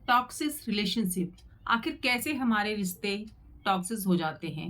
Toxic relationship आखिर कैसे हमारे रिश्ते टॉक्सिक हो जाते हैं।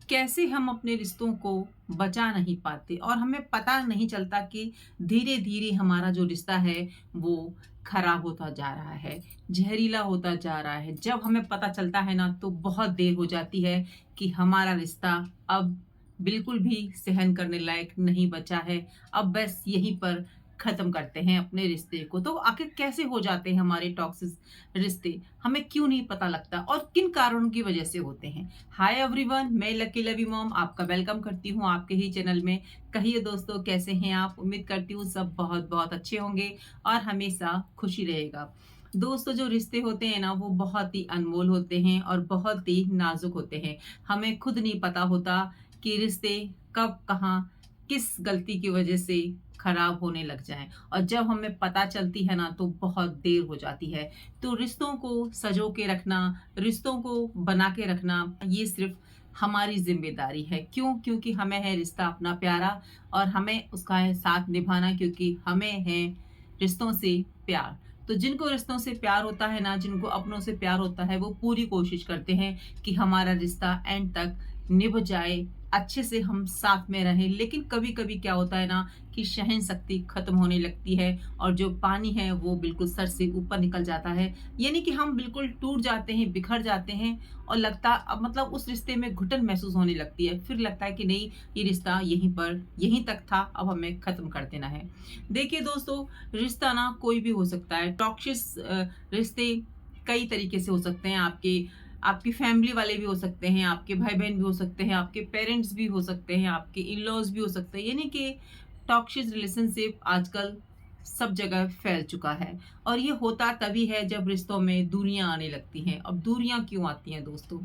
कैसे हम अपने रिश्तों को बचा नहीं पाते और हमें पता नहीं चलता कि धीरे धीरे हमारा जो रिश्ता है वो खराब होता जा रहा है, जहरीला होता जा रहा है। जब हमें पता चलता है ना तो बहुत देर हो जाती है कि हमारा रिश्ता अब बिल्कुल भी सहन करने लायक नहीं बचा है। अब बस यहीं पर खत्म करते हैं अपने रिश्ते को। तो आखिर कैसे हो जाते हैं हमारे टॉक्सिक रिश्ते, हमें क्यों नहीं पता लगता और किन कारणों की वजह से होते हैं। हाय एवरीवन, मैं लकी लवी मॉम आपका वेलकम करती हूँ आपके ही चैनल में। कहिए दोस्तों, कैसे हैं आप? उम्मीद करती हूँ सब बहुत बहुत अच्छे होंगे और हमेशा खुशी रहेगा। दोस्तों, जो रिश्ते होते हैं ना वो बहुत ही अनमोल होते हैं और बहुत ही नाजुक होते हैं। हमें खुद नहीं पता होता कि रिश्ते कब कहाँ किस गलती की वजह से खराब होने लग जाएं, और जब हमें पता चलती है ना तो बहुत देर हो जाती है। तो रिश्तों को सजो के रखना, रिश्तों को बना के रखना, ये सिर्फ हमारी जिम्मेदारी है। क्यों? क्योंकि हमें है रिश्ता अपना प्यारा और हमें उसका है साथ निभाना, क्योंकि हमें है रिश्तों से प्यार। तो जिनको रिश्तों से प्यार होता है ना, जिनको अपनों से प्यार होता है, वो पूरी कोशिश करते हैं कि हमारा रिश्ता एंड तक निभ जाए, अच्छे से हम साथ में रहें। लेकिन कभी कभी क्या होता है ना कि सहन शक्ति खत्म होने लगती है और जो पानी है वो बिल्कुल सर से ऊपर निकल जाता है। यानी कि हम बिल्कुल टूट जाते हैं, बिखर जाते हैं और लगता अब मतलब उस रिश्ते में घुटन महसूस होने लगती है। फिर लगता है कि नहीं, ये रिश्ता यहीं तक था, अब हमें खत्म कर देना है। देखिए दोस्तों, रिश्ता ना कोई भी हो सकता है। टॉक्सिक रिश्ते कई तरीके से हो सकते हैं। आपकी फैमिली वाले भी हो सकते हैं, आपके भाई बहन भी हो सकते हैं, आपके पेरेंट्स भी हो सकते हैं, आपके इन लॉज भी हो सकते हैं। यानी कि टॉक्सिक रिलेशनशिप आजकल सब जगह फैल चुका है और ये होता तभी है जब रिश्तों में दूरियां आने लगती हैं। अब दूरियां क्यों आती हैं दोस्तों?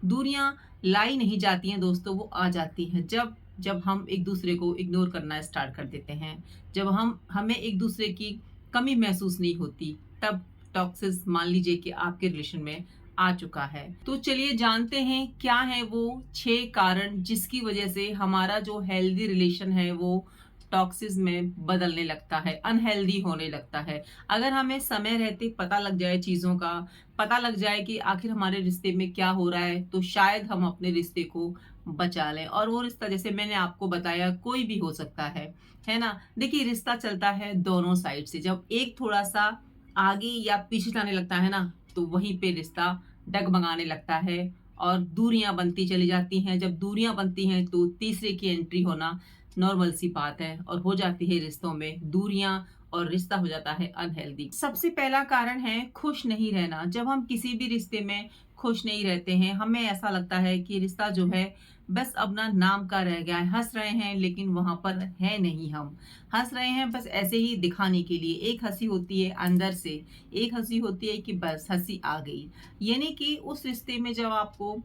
दूरियां लाई नहीं जाती हैं दोस्तों, वो आ जाती हैं जब जब हम एक दूसरे को इग्नोर करना स्टार्ट कर देते हैं। जब हमें एक दूसरे की कमी महसूस नहीं होती, तब टॉक्सिस मान लीजिए कि आपके रिलेशन में आ चुका है। तो चलिए जानते हैं क्या है वो 6 कारण जिसकी वजह से हमारा जो हेल्दी रिलेशन है वो टॉक्सिस में बदलने लगता है, अनहेल्दी होने लगता है। अगर हमें समय रहते पता लग जाए चीजों का, पता लग जाए कि आखिर हमारे रिश्ते में क्या हो रहा है, तो शायद हम अपने रिश्ते को बचा लें। और वो रिश्ता जैसे मैंने आपको बताया कोई भी हो सकता है ना। देखिए, रिश्ता चलता है दोनों साइड से। जब एक थोड़ा सा आगे या पीछे जाने लगता है ना, तो वहीं पे रिश्ता डगमगाने लगता है और दूरियां बनती चली जाती हैं। जब दूरियां बनती हैं तो तीसरे की एंट्री होना नॉर्मल सी बात है और हो जाती है रिश्तों में दूरियां और रिश्ता हो जाता है अनहेल्दी। सबसे पहला कारण है खुश नहीं रहना। जब हम किसी भी रिश्ते में खुश नहीं रहते हैं, हमें ऐसा लगता है कि रिश्ता जो है बस अपना नाम का रह गया है। हंस रहे हैं लेकिन वहां पर है नहीं हम। हंस रहे हैं बस ऐसे ही दिखाने के लिए। एक हंसी होती है अंदर से, एक हंसी होती है कि बस हंसी आ गई। यानी कि उस रिश्ते में जब आपको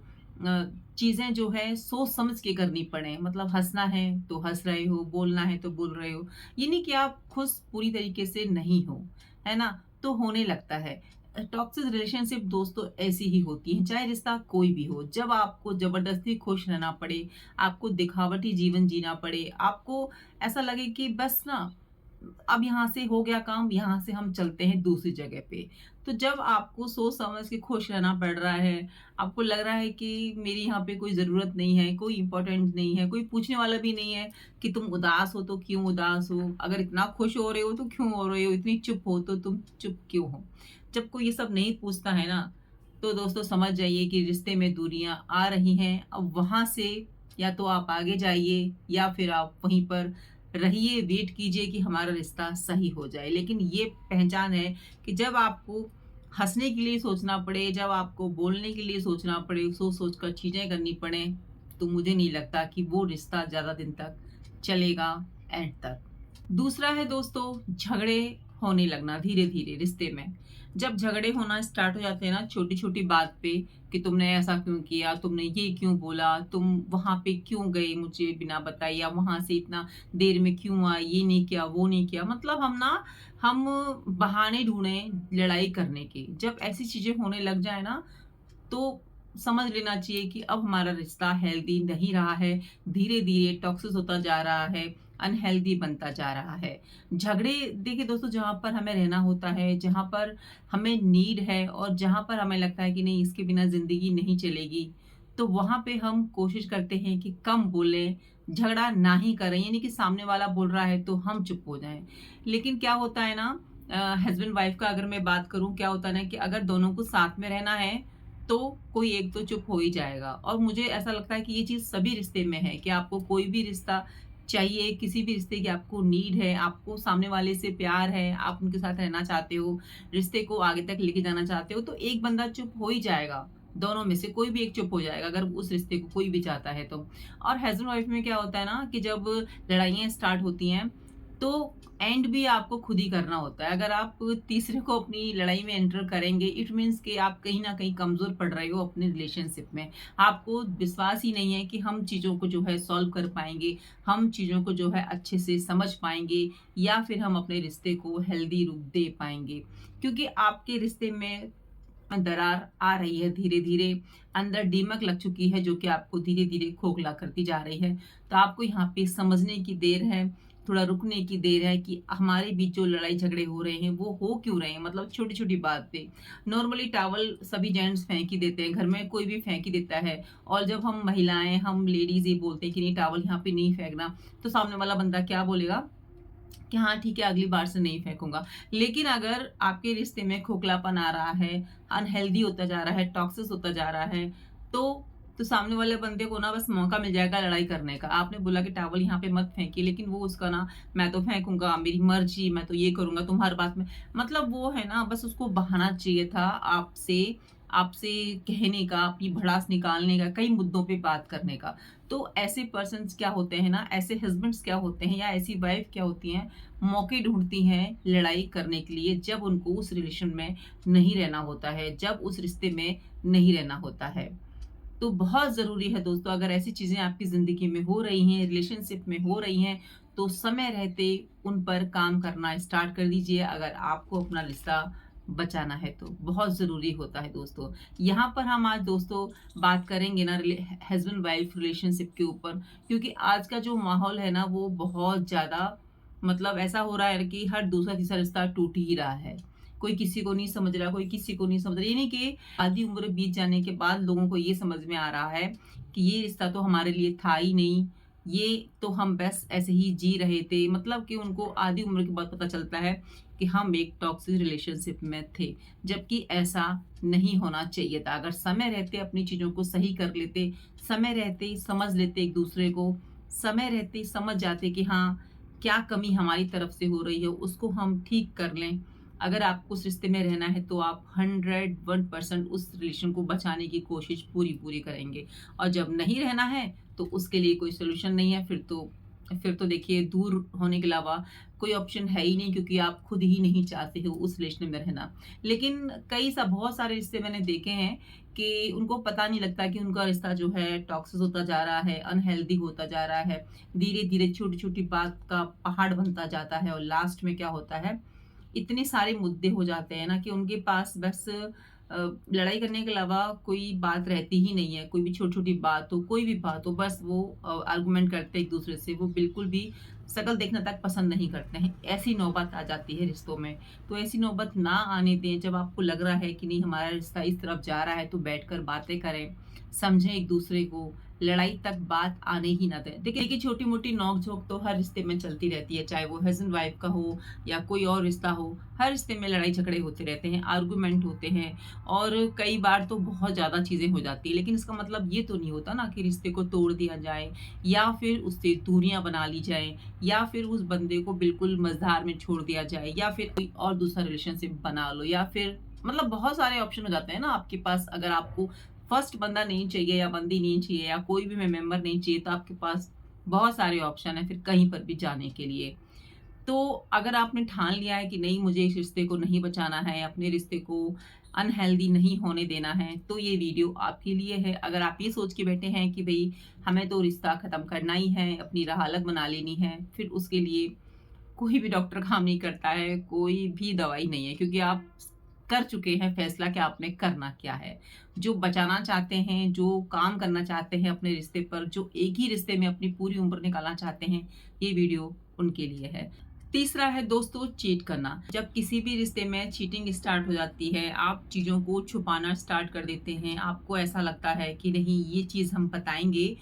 चीजें जो है सोच समझ के करनी पड़े, मतलब हंसना है तो हंस रहे हो, बोलना है तो बोल रहे हो, यानी कि आप खुश पूरी तरीके से नहीं हो, है ना। तो होने लगता है। टॉक्सिक रिलेशनशिप दोस्तों ऐसी ही होती है, चाहे रिश्ता कोई भी हो। जब आपको जबरदस्ती खुश रहना पड़े, आपको दिखावटी जीवन जीना पड़े, आपको ऐसा लगे कि बस ना अब यहाँ से हो गया काम, यहाँ से हम चलते हैं दूसरी जगह पे। तो जब आपको सोच समझ के खुश रहना पड़ रहा है, आपको लग रहा है कि मेरी यहाँ पे कोई ज़रूरत नहीं है, कोई इम्पोर्टेंस नहीं है, कोई पूछने वाला भी नहीं है कि तुम उदास हो तो क्यों उदास हो? अगर इतना खुश हो रहे हो तो क्यों हो रहे हो? इतनी चुप हो तो तुम चुप क्यों हो? जब कोई ये सब नहीं पूछता है ना, तो दोस्तों समझ जाइए कि रिश्ते में दूरियाँ आ रही हैं। अब वहाँ से या तो आप आगे जाइए या फिर आप वहीं पर रहिए, वेट कीजिए कि हमारा रिश्ता सही हो जाए। लेकिन ये पहचान है कि जब आपको हँसने के लिए सोचना पड़े, जब आपको बोलने के लिए सोचना पड़े, सोच-सोच कर चीज़ें करनी पड़ें, तो मुझे नहीं लगता कि वो रिश्ता ज़्यादा दिन तक चलेगा एंड तक। दूसरा है दोस्तों झगड़े होने लगना धीरे-धीरे रिश्ते में। जब झगड़े होना स्टार्ट हो जाते हैं ना छोटी-छोटी बात पे, कि तुमने ऐसा क्यों किया, तुमने ये क्यों बोला, तुम वहाँ पे क्यों गए मुझे बिना बताए, या वहाँ से इतना देर में क्यों आए, ये नहीं किया, वो नहीं किया। मतलब हम बहाने ढूँढे लड़ाई करने के। जब ऐसी चीज़ें होने लग जाए ना, तो समझ लेना चाहिए कि अब हमारा रिश्ता हेल्दी नहीं रहा है, धीरे-धीरे टॉक्सिक होता जा रहा है। अनहेल्दी बनता जा रहा है। झगड़े देखिए दोस्तों, जहाँ पर हमें रहना होता है, जहाँ पर हमें नीड है और जहाँ पर हमें लगता है कि नहीं इसके बिना ज़िंदगी नहीं चलेगी, तो वहाँ पे हम कोशिश करते हैं कि कम बोलें, झगड़ा ना ही करें, यानी कि सामने वाला बोल रहा है तो हम चुप हो जाएँ। लेकिन क्या होता है ना, हस्बैंड वाइफ का अगर मैं बात करूँ, क्या होता है ना कि अगर दोनों को साथ में रहना है, तो कोई एक तो चुप हो ही जाएगा। और मुझे ऐसा लगता है कि ये चीज़ सभी रिश्ते में है कि आपको कोई भी रिश्ता चाहिए, किसी भी रिश्ते की आपको नीड है, आपको सामने वाले से प्यार है, आप उनके साथ रहना चाहते हो, रिश्ते को आगे तक लेके जाना चाहते हो, तो एक बंदा चुप हो ही जाएगा। दोनों में से कोई भी एक चुप हो जाएगा अगर उस रिश्ते को कोई भी चाहता है तो। और हस्बैंड वाइफ में क्या होता है ना कि जब लड़ाइयाँ स्टार्ट होती हैं, तो एंड भी आपको खुद ही करना होता है। अगर आप तीसरे को अपनी लड़ाई में एंटर करेंगे, इट मीन्स कि आप कहीं न कहीं कमज़ोर पड़ रहे हो अपने रिलेशनशिप में। आपको विश्वास ही नहीं है कि हम चीज़ों को जो है सॉल्व कर पाएँगे, हम चीज़ों को जो है अच्छे से समझ पाएँगे या फिर हम अपने रिश्ते को हेल्दी रूप दे पाएँगे। क्योंकि आपके रिश्ते में दरार आ रही है धीरे-धीरे, अंदर दीमक लग चुकी है जो कि आपको धीरे-धीरे खोखला करती जा रही है। तो आपको यहाँ पे समझने की देर है, थोड़ा रुकने की देर है कि हमारे बीच जो लड़ाई झगड़े हो रहे हैं वो हो क्यों रहे हैं? मतलब छोटी-छोटी बात पे। नॉर्मली टॉवल सभी जेंट्स फेंक ही देते हैं, घर में कोई भी फेंक ही देता है और जब हम महिलाएँ, हम लेडीज़ ये बोलते हैं कि नहीं टॉवल यहाँ पे नहीं फेंकना, तो सामने वाला बंदा क्या बोलेगा कि हाँ ठीक है, अगली बार से नहीं फेंकूँगा। लेकिन अगर आपके रिश्ते में खोखलापन आ रहा है, अनहेल्दी होता जा रहा है, टॉक्सिस होता जा रहा है, तो सामने वाले बंदे को ना बस मौका मिल जाएगा लड़ाई करने का। आपने बोला कि टॉवल यहाँ पे मत फेंकिए, लेकिन वो उसका ना मैं तो फेंकूँगा, मेरी मर्ज़ी, मैं तो ये करूँगा, तुम हर बात में मतलब वो है ना बस उसको बहाना चाहिए था आपसे आपसे कहने का, अपनी भड़ास निकालने का, कई मुद्दों पे बात करने का। तो ऐसे पर्सन्स क्या होते हैं ना, ऐसे हस्बैंड्स क्या होते हैं या ऐसी वाइफ़ क्या होती हैं, मौके ढूँढती हैं लड़ाई करने के लिए जब उनको उस रिलेशन में नहीं रहना होता है, जब उस रिश्ते में नहीं रहना होता है। तो बहुत ज़रूरी है दोस्तों, अगर ऐसी चीज़ें आपकी ज़िंदगी में हो रही हैं, रिलेशनशिप में हो रही हैं, तो समय रहते उन पर काम करना स्टार्ट कर दीजिए अगर आपको अपना रिश्ता बचाना है तो। बहुत ज़रूरी होता है दोस्तों। यहाँ पर हम आज दोस्तों बात करेंगे ना हस्बैंड वाइफ रिलेशनशिप के ऊपर, क्योंकि आज का जो माहौल है ना वो बहुत ज़्यादा मतलब ऐसा हो रहा है कि हर दूसरा तीसरा रिश्ता टूट ही रहा है। कोई किसी को नहीं समझ रहा, कोई किसी को नहीं समझ रहा। ये नहीं कि आधी उम्र बीत जाने के बाद लोगों को ये समझ में आ रहा है कि ये रिश्ता तो हमारे लिए था ही नहीं, ये तो हम बस ऐसे ही जी रहे थे। मतलब कि उनको आधी उम्र के बाद पता चलता है कि हम एक टॉक्सिक रिलेशनशिप में थे, जबकि ऐसा नहीं होना चाहिए था। अगर समय रहते अपनी चीज़ों को सही कर लेते, समय रहते ही समझ लेते एक-दूसरे को, समय रहते ही समझ जाते कि हाँ, क्या कमी हमारी तरफ से हो रही है, उसको हम ठीक कर लें। अगर आपको उस रिश्ते में रहना है तो आप 101% उस रिलेशन को बचाने की कोशिश पूरी-पूरी करेंगे और जब नहीं रहना है तो उसके लिए कोई सॉल्यूशन नहीं है, फिर तो देखिए दूर होने के अलावा कोई ऑप्शन है ही नहीं, क्योंकि आप खुद ही नहीं चाहते हो उस रिलेशन में रहना। लेकिन बहुत सारे रिश्ते मैंने देखे हैं कि उनको पता नहीं लगता कि उनका रिश्ता जो है टॉक्सिक होता जा रहा है, अनहेल्दी होता जा रहा है। धीरे-धीरे छोटी-छोटी बात का पहाड़ बनता जाता है और लास्ट में क्या होता है, इतने सारे मुद्दे हो जाते हैं ना कि उनके पास बस लड़ाई करने के अलावा कोई बात रहती ही नहीं है। कोई भी छोटी-छोटी बात हो, कोई भी बात हो, बस वो आर्गुमेंट करते हैं एक-दूसरे से। वो बिल्कुल भी शक्ल देखना तक पसंद नहीं करते हैं। ऐसी नौबत आ जाती है रिश्तों में। तो ऐसी नौबत ना आने दें। जब आपको लग रहा है कि नहीं हमारा रिश्ता इस तरफ जा रहा है, तो बैठकर बातें करें, समझें एक-दूसरे को, लड़ाई तक बात आने ही ना दें। देखिए छोटी-मोटी नोक-झोंक तो हर रिश्ते में चलती रहती है, चाहे वो हस्बैंड वाइफ का हो या कोई और रिश्ता हो। हर रिश्ते में लड़ाई झगड़े होते रहते हैं, आर्गुमेंट होते हैं और कई बार तो बहुत ज़्यादा चीज़ें हो जाती हैं। लेकिन इसका मतलब ये तो नहीं होता ना कि रिश्ते को तोड़ दिया जाए या फिर उससे दूरियाँ बना ली जाएँ या फिर उस बंदे को बिल्कुल मझधार में छोड़ दिया जाए या फिर कोई और दूसरा रिलेशनशिप बना लो या फिर मतलब बहुत सारे ऑप्शन हो जाते हैं ना आपके पास। अगर आपको फर्स्ट बंदा नहीं चाहिए या बंदी नहीं चाहिए या कोई भी मेंबर नहीं चाहिए, तो आपके पास बहुत सारे ऑप्शन है फिर कहीं पर भी जाने के लिए। तो अगर आपने ठान लिया है कि नहीं मुझे इस रिश्ते को नहीं बचाना है, अपने रिश्ते को अनहेल्दी नहीं होने देना है, तो ये वीडियो आपके लिए है। अगर आप ये सोच के बैठे हैं कि भई हमें तो रिश्ता ख़त्म करना ही है, अपनी राह अलग बना लेनी है, फिर उसके लिए कोई भी डॉक्टर काम नहीं करता है, कोई भी दवाई नहीं है, क्योंकि आप कर चुके हैं फैसला कि आपने करना क्या है। जो बचाना चाहते हैं, जो काम करना चाहते हैं अपने रिश्ते पर, जो एक ही रिश्ते में अपनी पूरी उम्र निकालना चाहते हैं, ये वीडियो उनके लिए है। तीसरा है दोस्तों चीट करना। जब किसी भी रिश्ते में चीटिंग स्टार्ट हो जाती है, आप चीज़ों को छुपाना स्टार्ट कर देते हैं। आपको ऐसा लगता है कि नहीं, ये चीज़ हम बताएँगे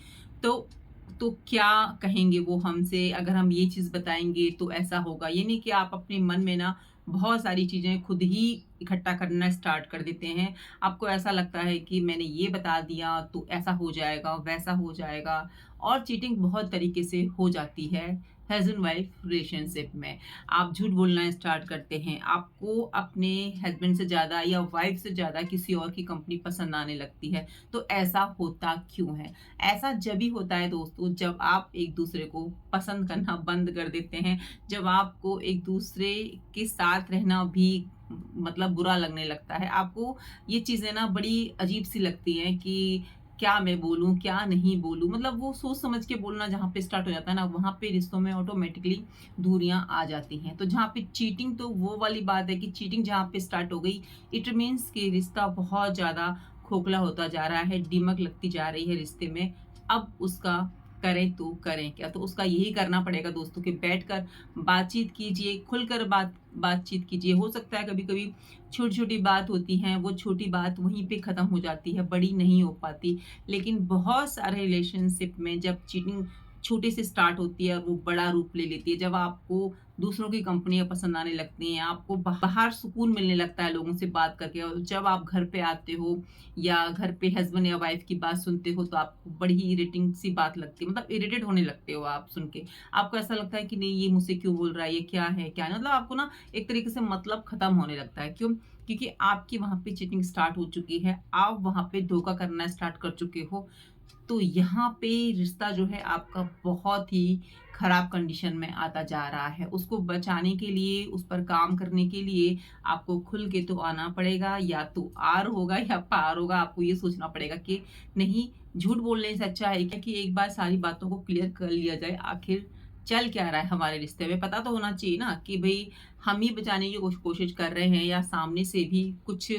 तो क्या कहेंगे वो हमसे, अगर हम ये चीज़ बताएँगे तो ऐसा होगा। यानी कि आप अपने मन में ना बहुत सारी चीज़ें खुद ही इकट्ठा करना स्टार्ट कर देते हैं। आपको ऐसा लगता है कि मैंने ये बता दिया तो ऐसा हो जाएगा, वैसा हो जाएगा, और चीटिंग बहुत तरीके से हो जाती है हस्बैंड वाइफ रिलेशनशिप में। आप झूठ बोलना स्टार्ट करते हैं। आपको अपने हस्बैंड से ज़्यादा या वाइफ से ज़्यादा किसी और की कंपनी पसंद आने लगती है। तो ऐसा होता क्यों है? ऐसा जब भी होता है दोस्तों, जब आप एक दूसरे को पसंद करना बंद कर देते हैं, जब आपको एक दूसरे के साथ रहना भी मतलब बुरा लगने लगता है। आपको ये चीज़ें ना बड़ी अजीब सी लगती हैं कि क्या मैं बोलूँ, क्या नहीं बोलूँ? मतलब वो सोच समझ के बोलना जहाँ पे स्टार्ट हो जाता है ना, वहाँ पे रिश्तों में ऑटोमेटिकली दूरियाँ आ जाती हैं। तो जहाँ पे चीटिंग, तो वो वाली बात है कि चीटिंग जहाँ पे स्टार्ट हो गई, इट मीन्स कि रिश्ता बहुत ज़्यादा खोखला होता जा रहा है, दीमक लगती जा रही है रिश्ते में। अब उसका करें तो करें क्या? तो उसका यही करना पड़ेगा दोस्तों कि बैठकर बातचीत कीजिए, खुलकर बातचीत कीजिए। हो सकता है कभी-कभी छोटी-छोटी बात होती हैं, वो छोटी बात वहीं पे ख़त्म हो जाती है, बड़ी नहीं हो पाती। लेकिन बहुत सारे रिलेशनशिप में जब चीटिंग छोटे से स्टार्ट होती है और वो बड़ा रूप ले लेती है, जब आपको दूसरों की कंपनियाँ पसंद आने लगती हैं, आपको बाहर सुकून मिलने लगता है लोगों से बात करके, और जब आप घर पे आते हो या घर पे हस्बैंड या वाइफ की बात सुनते हो तो आपको बड़ी ही इरिटेटिंग सी बात लगती है, मतलब इरिटेट होने लगते हो आप सुन के। आपको ऐसा लगता है कि नहीं, ये मुझसे क्यों बोल रहा है, ये क्या है, क्या नहीं? मतलब आपको ना एक तरीके से मतलब खत्म होने लगता है। क्यों? क्योंकि आपकी वहाँ पे चीटिंग स्टार्ट हो चुकी है, आप वहाँ पे धोखा करना स्टार्ट कर चुके हो। तो यहाँ पे रिश्ता जो है आपका बहुत ही खराब कंडीशन में आता जा रहा है। उसको बचाने के लिए, उस पर काम करने के लिए आपको खुल के तो आना पड़ेगा, या तो आर होगा या पार होगा। आपको ये सोचना पड़ेगा कि नहीं, झूठ बोलने से अच्छा है क्या कि एक बार सारी बातों को क्लियर कर लिया जाए। आखिर चल क्या रहा है हमारे रिश्ते में? पता तो होना चाहिए ना कि भई हम ही बचाने की कोशिश कर रहे हैं, या सामने से भी कुछ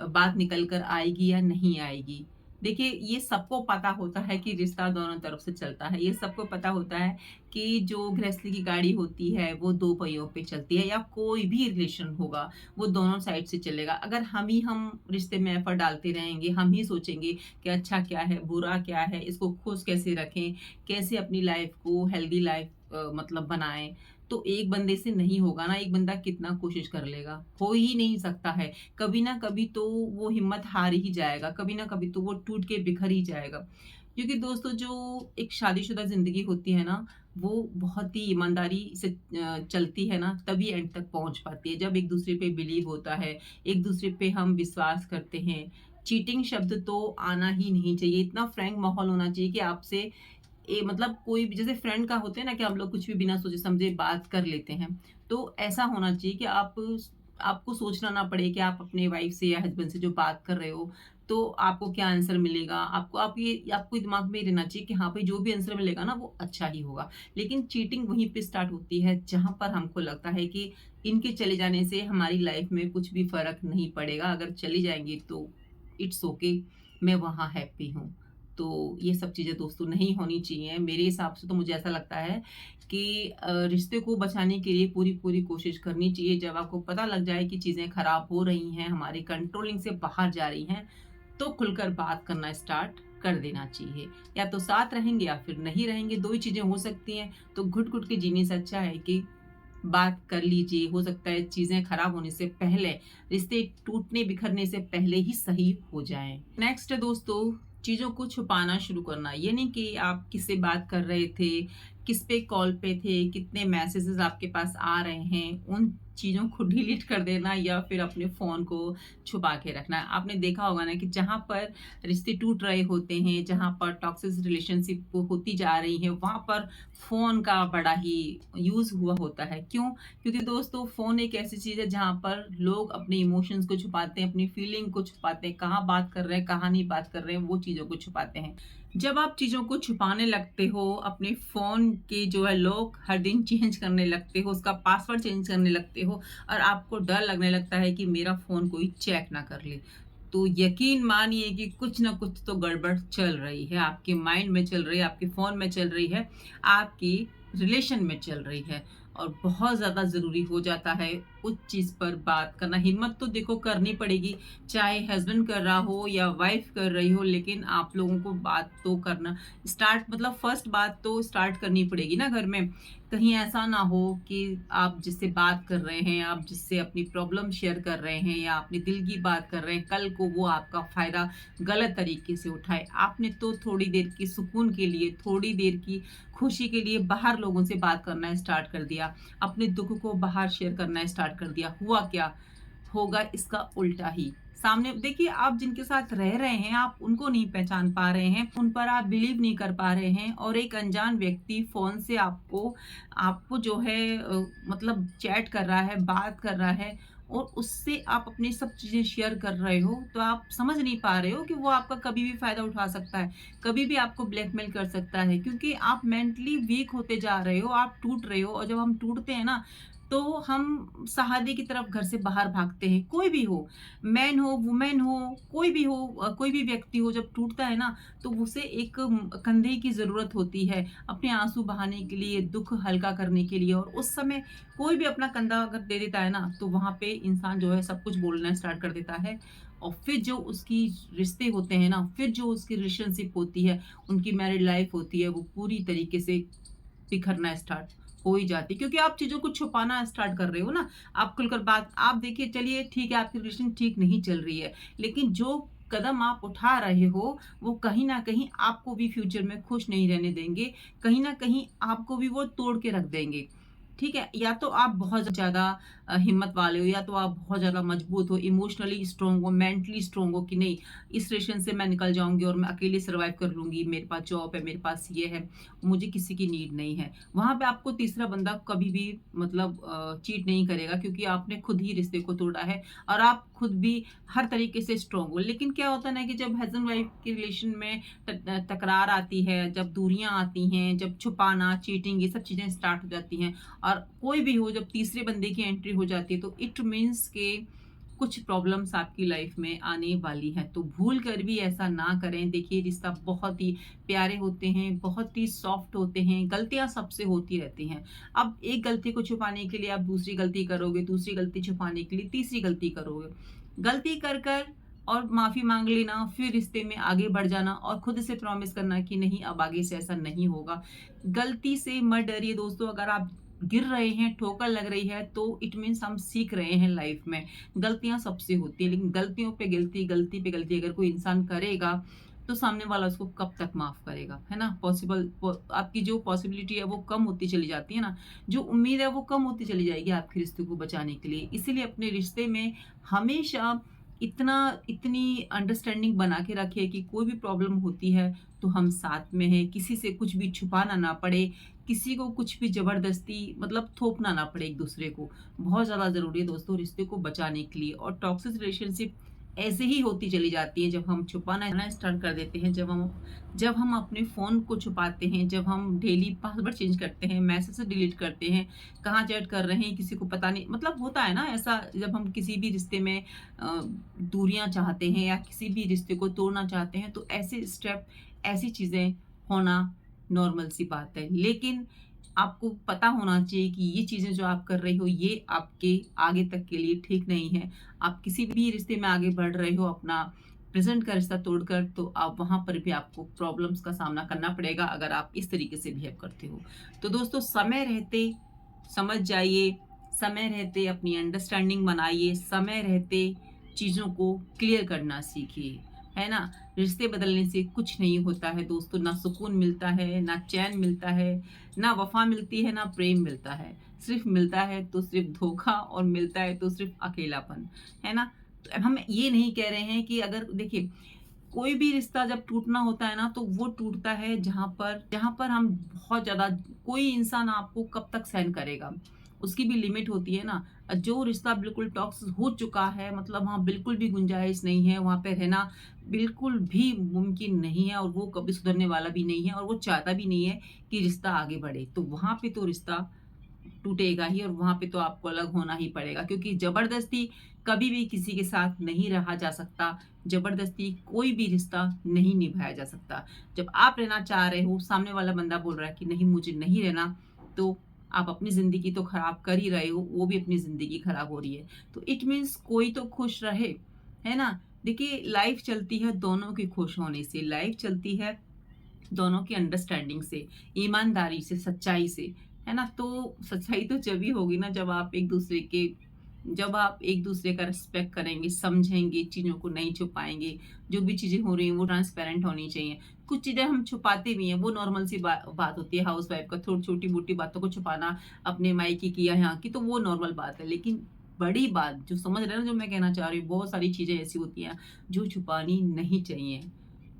बात निकल कर आएगी या नहीं आएगी। देखिए, ये सबको पता होता है कि रिश्ता दोनों तरफ से चलता है। ये सबको पता होता है कि जो गृहस्थी की गाड़ी होती है, वो 2 पहियों पे चलती है, या कोई भी रिलेशन होगा, वो दोनों साइड से चलेगा। अगर हम रिश्ते में एफर्ट डालते रहेंगे, हम ही सोचेंगे कि अच्छा क्या है, बुरा क्या है, इसको खुश कैसे रखें, कैसे अपनी लाइफ़ को हेल्दी लाइफ़ मतलब बनाएँ, तो एक बंदे से नहीं होगा ना। एक बंदा कितना कोशिश कर लेगा? हो ही नहीं सकता है। कभी ना कभी तो वो हिम्मत हार ही जाएगा, कभी ना कभी तो वो टूट के बिखर ही जाएगा। क्योंकि दोस्तों, जो एक शादीशुदा ज़िंदगी होती है ना, वो बहुत ही ईमानदारी से चलती है ना, तभी एंड तक पहुँच पाती है। जब एक-दूसरे पे बिलीव होता है, एक-दूसरे पे हम विश्वास करते हैं। चीटिंग शब्द तो आना ही नहीं चाहिए। इतना फ्रैंक माहौल होना चाहिए कि आपसे मतलब कोई भी, जैसे फ्रेंड का होता है ना कि हम लोग कुछ भी बिना सोचे समझे बात कर लेते हैं। तो ऐसा होना चाहिए कि आपको सोचना ना पड़े कि आप अपने वाइफ से या हस्बैंड से जो बात कर रहे हो, तो आपको क्या आंसर मिलेगा। आपको दिमाग में ये रहना चाहिए कि हाँ भाई, जो भी आंसर मिलेगा ना वो अच्छा ही होगा। लेकिन चीटिंग वहीं पे स्टार्ट होती है जहाँ पर हमको लगता है कि इनके चले जाने से हमारी लाइफ में कुछ भी फ़र्क नहीं पड़ेगा। अगर चली जाएँगी तो इट्स ओके, मैं वहाँ हैप्पी हूँ। तो ये सब चीज़ें दोस्तों नहीं होनी चाहिए। मेरे हिसाब से तो मुझे ऐसा लगता है कि रिश्ते को बचाने के लिए पूरी-पूरी कोशिश करनी चाहिए। जब आपको पता लग जाए कि चीज़ें खराब हो रही हैं, हमारी कंट्रोलिंग से बाहर जा रही हैं, तो खुलकर बात करना स्टार्ट कर देना चाहिए। या तो साथ रहेंगे या फिर नहीं रहेंगे, 2 ही चीज़ें हो सकती हैं। तो घुट-घुट के जीने से अच्छा है कि बात कर लीजिए। हो सकता है चीज़ें खराब होने से पहले, रिश्ते टूटने बिखरने से पहले ही सही हो जाएँ। नेक्स्ट है दोस्तों, चीज़ों को छुपाना शुरू करना। ये नहीं कि आप किससे बात कर रहे थे, किस पे कॉल पे थे, कितने मैसेजेस आपके पास आ रहे हैं, उन चीज़ों को डिलीट कर देना या फिर अपने फ़ोन को छुपा के रखना। आपने देखा होगा ना कि जहाँ पर रिश्ते टूट रहे होते हैं, जहाँ पर टॉक्सिक रिलेशनशिप होती जा रही है, वहाँ पर फ़ोन का बड़ा ही यूज़ हुआ होता है। क्यों? क्योंकि दोस्तों, फ़ोन एक ऐसी चीज़ है जहाँ पर लोग अपने इमोशंस को छुपाते हैं, अपनी फीलिंग को छुपाते हैं, कहाँ बात कर रहे हैं, कहाँ नहीं बात कर रहे हैं, वो चीज़ों को छुपाते हैं। जब आप चीज़ों को छुपाने लगते हो, अपने फ़ोन के जो है लॉक हर दिन चेंज करने लगते हो, उसका पासवर्ड चेंज करने लगते हो और आपको डर लगने लगता है कि मेरा फ़ोन कोई चेक ना कर ले। तो यकीन मानिए कि कुछ न कुछ तो गड़बड़ चल रही है, आपके माइंड में चल रही है, आपके फ़ोन में चल रही है, आपकी रिलेशन में चल रही है और बहुत ज़्यादा ज़रूरी हो जाता है उस चीज़ पर बात करना। हिम्मत तो देखो करनी पड़ेगी, चाहे हस्बैंड कर रहा हो या वाइफ़ कर रही हो, लेकिन आप लोगों को बात तो करना स्टार्ट मतलब फर्स्ट बात तो स्टार्ट करनी पड़ेगी ना घर में। कहीं ऐसा ना हो कि आप जिससे बात कर रहे हैं, आप जिससे अपनी प्रॉब्लम शेयर कर रहे हैं या अपने दिल की बात कर रहे हैं, कल को वो आपका फ़ायदा गलत तरीके से उठाए। आपने तो थोड़ी देर की सुकून के लिए, थोड़ी देर की खुशी के लिए बाहर लोगों से बात करना स्टार्ट कर दिया, अपने दुःख को बाहर शेयर करना स्टार्ट कर दिया। हुआ क्या? होगा इसका उल्टा ही। सामने देखिए आप जिनके साथ रह रहे हैं, आप उनको नहीं पहचान पा रहे हैं, उन पर आप बिलीव नहीं कर पा रहे हैं और एक अनजान व्यक्ति फ़ोन से आपको आपको जो है मतलब चैट कर रहा है, बात कर रहा है और उससे आप अपनी सब चीज़ें शेयर कर रहे हो, तो आप समझ नहीं पा रहे हो कि वो आपका कभी भी फ़ायदा उठा सकता है, कभी भी आपको ब्लैकमेल कर सकता है क्योंकि आप मेंटली वीक होते जा रहे हो, आप टूट रहे हो और जब हम टूटते हैं ना, तो हम सहारे की तरफ घर से बाहर भागते हैं। कोई भी हो, मैन हो, वुमेन हो, कोई भी हो कोई भी व्यक्ति हो जब टूटता है ना, तो उसे एक कंधे की ज़रूरत होती है, अपने आँसू बहाने के लिए, दुःख हल्का करने के लिए और उस समय कोई भी अपना कंधा अगर दे देता है ना, तो वहाँ पे इंसान जो है सब कुछ बोलना स्टार्ट कर देता है और फिर जो उसकी रिश्ते होते हैं ना, फिर जो उसकी रिलेशनशिप होती है, उनकी मैरिड लाइफ़ होती है, वो पूरी तरीके से बिखरना स्टार्ट हो ही जाती है क्योंकि आप चीज़ों को छुपाना स्टार्ट कर रहे हो ना, आप खुलकर बात आप देखिए चलिए ठीक है आपकी रिलेशन ठीक नहीं चल रही है, लेकिन जो कदम आप उठा रहे हो, वो कहीं न कहीं आपको भी फ्यूचर में खुश नहीं रहने देंगे, कहीं न कहीं आपको भी वो तोड़ के रख देंगे। ठीक है? या तो आप बहुत ज़्यादा हिम्मत वाले हो या तो आप बहुत ज़्यादा मजबूत हो, इमोशनली स्ट्रॉन्ग हो, मेंटली स्ट्रॉन्ग हो कि नहीं, इस रिलेशन से मैं निकल जाऊँगी और मैं अकेले सर्वाइव कर लूँगी, मेरे पास जॉब है, मेरे पास ये है, मुझे किसी की नीड नहीं है। वहाँ पे आपको तीसरा बंदा कभी भी मतलब चीट नहीं करेगा क्योंकि आपने खुद ही रिश्ते को तोड़ा है और आप खुद भी हर तरीके से स्ट्रॉन्ग हो। लेकिन क्या होता है ना कि जब हस्बैंड वाइफ के रिलेशन में तकरार आती है, जब दूरियाँ आती हैं, जब छुपाना, चीटिंग ये सब चीज़ें स्टार्ट हो जाती हैं और कोई भी हो जब तीसरे बंदे की एंट्री हो जाती है तो इट मीन्स के कुछ प्रॉब्लम्स आपकी लाइफ में आने वाली हैं। तो भूल कर भी ऐसा ना करें। देखिए रिश्ता बहुत ही प्यारे होते हैं, बहुत ही सॉफ्ट होते हैं, गलतियाँ सबसे होती रहती हैं। अब एक गलती को छुपाने के लिए आप दूसरी गलती करोगे, दूसरी गलती छुपाने के लिए तीसरी गलती करोगे। गलती कर और माफ़ी माँग लेना, फिर रिश्ते में आगे बढ़ जाना और खुद से प्रॉमिस करना कि नहीं अब आगे से ऐसा नहीं होगा। गलती से मत डरिए दोस्तों, अगर आप गिर रहे हैं, ठोकर लग रही है तो इट मीन्स हम सीख रहे हैं लाइफ में। गलतियाँ सबसे होती हैं, लेकिन गलतियों पे गलती, गलती पे गलती अगर कोई इंसान करेगा, तो सामने वाला उसको कब तक माफ़ करेगा, है ना? आपकी जो पॉसिबिलिटी है वो कम होती चली जाती है ना, जो उम्मीद है वो कम होती चली जाएगी आपके रिश्ते को बचाने के लिए। इसीलिए अपने रिश्ते में हमेशा इतना इतनी अंडरस्टैंडिंग बना के रखिए कि कोई भी प्रॉब्लम होती है, तो हम साथ में हैं, किसी से कुछ भी छुपाना ना पड़े, किसी को कुछ भी ज़बरदस्ती मतलब थोपना ना पड़े एक-दूसरे को। बहुत ज़्यादा ज़रूरी है दोस्तों रिश्ते को बचाने के लिए और टॉक्सिक रिलेशनशिप ऐसे ही होती चली जाती है जब हम छुपाना ना स्टार्ट कर देते हैं, जब हम अपने फ़ोन को छुपाते हैं, जब हम डेली पासवर्ड चेंज करते हैं, मैसेज डिलीट करते हैं, कहाँ चैट कर रहे हैं किसी को पता नहीं मतलब होता है ना ऐसा जब हम किसी भी रिश्ते में दूरियाँ चाहते हैं या किसी भी रिश्ते को तोड़ना चाहते हैं, तो ऐसे स्टेप, ऐसी चीज़ें होना नॉर्मल सी बात है। लेकिन आपको पता होना चाहिए कि ये चीज़ें जो आप कर रहे हो, ये आपके आगे तक के लिए ठीक नहीं है। आप किसी भी रिश्ते में आगे बढ़ रहे हो अपना प्रेज़ेंट का रिश्ता तोड़कर, तो आप वहाँ पर भी आपको प्रॉब्लम्स का सामना करना पड़ेगा अगर आप इस तरीके से बिहेव करते हो। तो दोस्तों समय रहते समझ जाइए, समय रहते अपनी अंडरस्टैंडिंग बनाइए, समय रहते चीज़ों को क्लियर करना सीखिए, है ना? रिश्ते बदलने से कुछ नहीं होता है दोस्तों, ना सुकून मिलता है, ना चैन मिलता है, ना वफ़ा मिलती है, ना प्रेम मिलता है। सिर्फ़ मिलता है तो सिर्फ़ धोखा और मिलता है तो सिर्फ़ अकेलापन, है ना? तो हम ये नहीं कह रहे हैं कि अगर देखिए कोई भी रिश्ता जब टूटना होता है ना, तो वो टूटता है जहाँ पर हम बहुत ज़्यादा कोई इंसान आपको कब तक सहन करेगा, उसकी भी लिमिट होती है ना। जो रिश्ता बिल्कुल टॉक्सिक हो चुका है मतलब वहाँ बिल्कुल भी गुंजाइश नहीं है, वहाँ पे रहना बिल्कुल भी मुमकिन नहीं है और वो कभी सुधरने वाला भी नहीं है और वो चाहता भी नहीं है कि रिश्ता आगे बढ़े, तो वहाँ पे तो रिश्ता टूटेगा ही और वहाँ पे तो आपको अलग होना ही पड़ेगा, क्योंकि ज़बरदस्ती कभी भी किसी के साथ नहीं रहा जा सकता, ज़बरदस्ती कोई भी रिश्ता नहीं निभाया जा सकता। जब आप रहना चाह रहे हो, सामने वाला बंदा बोल रहा है कि नहीं मुझे नहीं रहना, तो आप अपनी ज़िंदगी तो खराब कर ही रहे हो, वो भी अपनी ज़िंदगी खराब हो रही है। तो इट मीन्स कोई तो खुश रहे, है ना? देखिए लाइफ़ चलती है दोनों के खुश होने से, लाइफ़ चलती है दोनों की अंडरस्टैंडिंग से, ईमानदारी से, सच्चाई से, है ना? तो सच्चाई तो जभी होगी ना जब आप एक-दूसरे का रिस्पेक्ट करेंगे, समझेंगे, चीज़ों को नहीं छुपाएँगे, जो भी चीज़ें हो रही हैं वो ट्रांसपेरेंट होनी चाहिए। कुछ चीज़ें हम छुपाते भी हैं, वो नॉर्मल सी बात होती है हाउसवाइफ़ का छोटी-मोटी बातों को छुपाना, अपने मायके की या यहाँ की, तो वो नॉर्मल बात है। लेकिन बड़ी बात जो समझ रहे हैं ना जो मैं कहना चाह रही हूँ, बहुत सारी चीज़ें ऐसी होती हैं जो छुपानी नहीं चाहिए।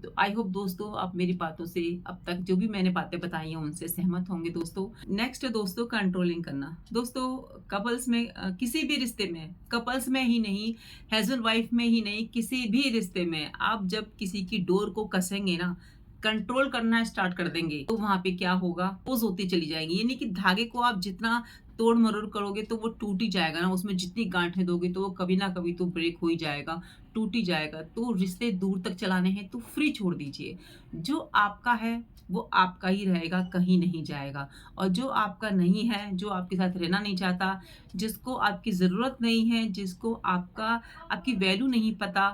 तो आई होप दोस्तों आप मेरी बातों से अब तक जो भी मैंने बातें बताई हैं उनसे सहमत होंगे दोस्तों। नेक्स्ट है दोस्तों कंट्रोलिंग करना। दोस्तों कपल्स में किसी भी रिश्ते में, कपल्स में ही नहीं, हस्बैंड वाइफ में ही नहीं, किसी भी रिश्ते में आप जब किसी की डोर को कसेंगे ना, कंट्रोल करना स्टार्ट कर देंगे, तो वहाँ पे क्या होगा, पोज़ होती चली जाएँगी। यानी कि धागे को आप जितना तोड़-मरोड़ करोगे तो वो टूट ही जाएगा ना, उसमें जितनी गाँठें दोगे तो वो कभी ना कभी तो ब्रेक हो ही जाएगा, टूट ही जाएगा। तो रिश्ते दूर तक चलाने हैं तो फ्री छोड़ दीजिए। जो आपका है वो आपका ही रहेगा, कहीं नहीं जाएगा। और जो आपका नहीं है, जो आपके साथ रहना नहीं चाहता, जिसको आपकी ज़रूरत नहीं है, जिसको आपकी वैल्यू नहीं पता,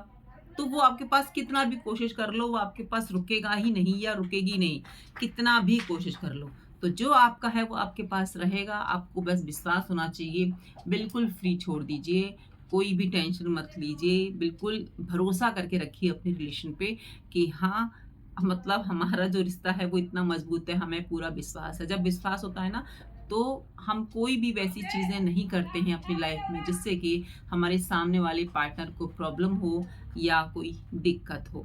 तो वो आपके पास कितना भी कोशिश कर लो, वो आपके पास रुकेगा ही नहीं या रुकेगी नहीं, कितना भी कोशिश कर लो। तो जो आपका है वो आपके पास रहेगा, आपको बस विश्वास होना चाहिए, बिल्कुल फ्री छोड़ दीजिए, कोई भी टेंशन मत लीजिए, बिल्कुल भरोसा करके रखिए अपने रिलेशन पे कि हाँ, मतलब हमारा जो रिश्ता है वो इतना मज़बूत है, हमें पूरा विश्वास है। जब विश्वास होता है ना, तो हम कोई भी वैसी चीज़ें नहीं करते हैं अपनी लाइफ़ में जिससे कि हमारे सामने वाले पार्टनर को प्रॉब्लम हो या कोई दिक्कत हो।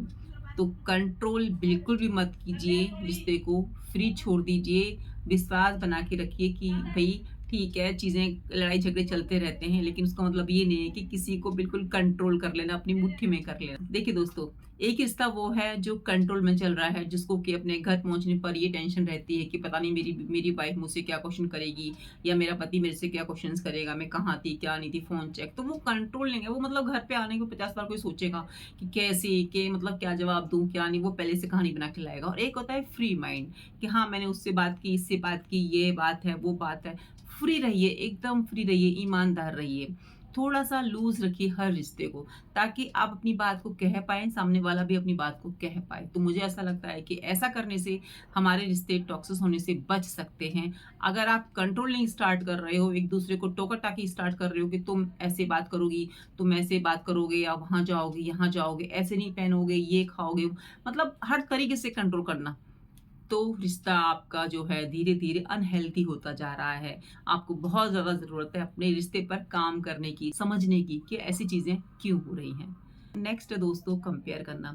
तो कंट्रोल बिल्कुल भी मत कीजिए, रिश्ते को फ्री छोड़ दीजिए, विश्वास बना के रखिए कि भई ठीक है, चीज़ें लड़ाई झगड़े चलते रहते हैं, लेकिन उसका मतलब ये नहीं है कि किसी को बिल्कुल कंट्रोल कर लेना, अपनी मुट्ठी में कर लेना। देखिए दोस्तों, एक रिश्ता वो है जो कंट्रोल में चल रहा है, जिसको कि अपने घर पहुँचने पर ये टेंशन रहती है कि पता नहीं मेरी वाइफ़ मुझसे क्या क्वेश्चन करेगी या मेरा पति मेरे से क्या क्वेश्चन्स करेगा, मैं कहाँ थी, क्या नहीं थी, फ़ोन चेक। तो वो कंट्रोल नहीं है, वो मतलब घर पे आने के 50 बार कोई सोचेगा कि कैसे, के मतलब क्या जवाब दूँ, क्या नहीं, वो पहले से कहानी बना के लाएगा। और एक होता है फ्री माइंड कि हाँ, मैंने उससे बात की, इससे बात की, ये बात है, वो बात है। फ्री रहिए, एकदम फ्री रहिए, ईमानदार रहिए। थोड़ा-सा लूज़ रखिए हर रिश्ते को, ताकि आप अपनी बात को कह पाएँ, सामने वाला भी अपनी बात को कह पाए। तो मुझे ऐसा लगता है कि ऐसा करने से हमारे रिश्ते टॉक्सिक होने से बच सकते हैं। अगर आप कंट्रोलिंग स्टार्ट कर रहे हो, एक-दूसरे को टोका-टाकी स्टार्ट कर रहे हो कि तुम ऐसे बात करोगी, तुम ऐसे बात करोगे या वहाँ जाओगे, यहाँ जाओगे, ऐसे नहीं पहनोगे, ये खाओगे, मतलब हर तरीके से कंट्रोल करना। तो रिश्ता आपका जो है धीरे-धीरे अनहेल्दी होता जा रहा है। आपको बहुत ज़्यादा ज़रूरत है अपने रिश्ते पर काम करने की, समझने की कि ऐसी चीज़ें क्यों हो रही हैं। नेक्स्ट है दोस्तों कंपेयर करना।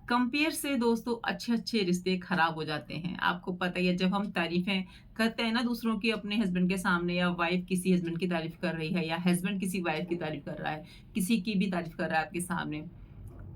कंपेयर से दोस्तों अच्छे-अच्छे रिश्ते खराब हो जाते हैं। आपको पता ही है जब हम तारीफ़ें करते हैं ना दूसरों की अपने हस्बैंड के सामने, या वाइफ़ किसी हस्बैंड की तारीफ़ कर रही है या हस्बैंड किसी वाइफ़ की तारीफ़ कर रहा है, किसी की भी तारीफ़ कर रहा है आपके सामने,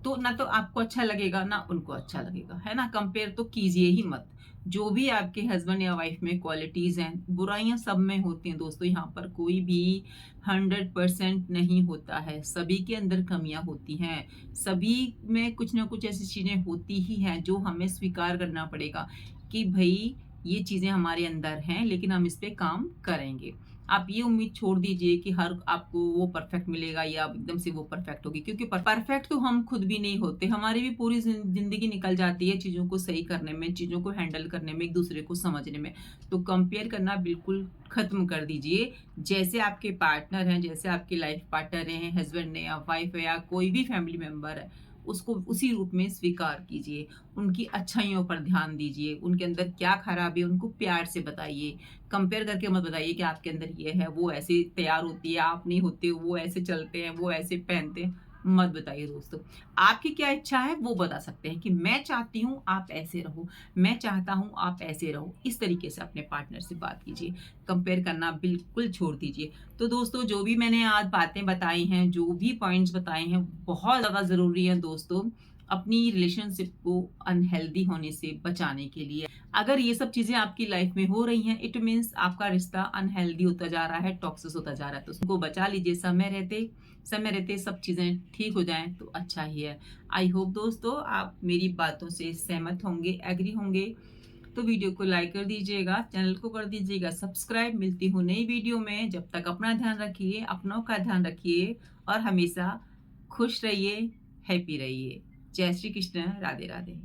तो ना तो आपको अच्छा लगेगा, ना उनको अच्छा लगेगा, है ना? कंपेयर तो कीजिए ही मत। जो भी आपके हस्बैंड या वाइफ में क्वालिटीज़ हैं, बुराइयाँ सब में होती हैं दोस्तों, यहाँ पर कोई भी 100% नहीं होता है। सभी के अंदर कमियाँ होती हैं, सभी में कुछ ना कुछ ऐसी चीज़ें होती ही हैं, जो हमें स्वीकार करना पड़ेगा कि भई, ये चीज़ें हमारे अंदर हैं, लेकिन हम इस पे काम करेंगे। आप ये उम्मीद छोड़ दीजिए कि हर आपको वो परफेक्ट मिलेगा या एकदम से वो परफेक्ट होगी, क्योंकि परफेक्ट तो हम खुद भी नहीं होते। हमारी भी पूरी ज़िंदगी निकल जाती है चीज़ों को सही करने में, चीज़ों को हैंडल करने में, एक-दूसरे को समझने में। तो कंपेयर करना बिल्कुल ख़त्म कर दीजिए। जैसे आपके पार्टनर हैं, जैसे आपके लाइफ पार्टनर हैं, हस्बैंड है या वाइफ है या कोई भी फैमिली मेंबर है, उसको उसी रूप में स्वीकार कीजिए। उनकी अच्छाइयों पर ध्यान दीजिए, उनके अंदर क्या खराबी है उनको प्यार से बताइए। कंपेयर करके मत बताइए कि आपके अंदर ये है, वो ऐसे तैयार होती है, आप नहीं होते, वो ऐसे चलते हैं, वो ऐसे पहनते हैं। मत बताइए दोस्तों। आपकी क्या इच्छा है वो बता सकते हैं कि मैं चाहती हूँ आप ऐसे रहो, मैं चाहता हूँ आप ऐसे रहो। इस तरीके से अपने पार्टनर से बात कीजिए। कंपेयर करना बिल्कुल छोड़ दीजिए। तो दोस्तों जो भी मैंने आज बातें बताई हैं, जो भी पॉइंट्स बताए हैं, बहुत ज़्यादा ज़रूरी हैं दोस्तों, अपनी रिलेशनशिप को अनहेल्दी होने से बचाने के लिए। अगर ये सब चीज़ें आपकी लाइफ में हो रही हैं, इट मीन्स आपका रिश्ता अनहेल्दी होता जा रहा है, टॉक्सिक होता जा रहा है। तो उसको बचा लीजिए समय रहते सब चीज़ें ठीक हो जाएँ तो अच्छा ही है। आई होप दोस्तों आप मेरी बातों से सहमत होंगे, एग्री होंगे। तो वीडियो को लाइक कर दीजिएगा, चैनल को कर दीजिएगा सब्सक्राइब। मिलती हूँ नई वीडियो में, जब तक अपना ध्यान रखिए, अपनों का ध्यान रखिए और हमेशा खुश रहिए, हैप्पी रहिए। जय श्री कृष्ण, राधे राधे।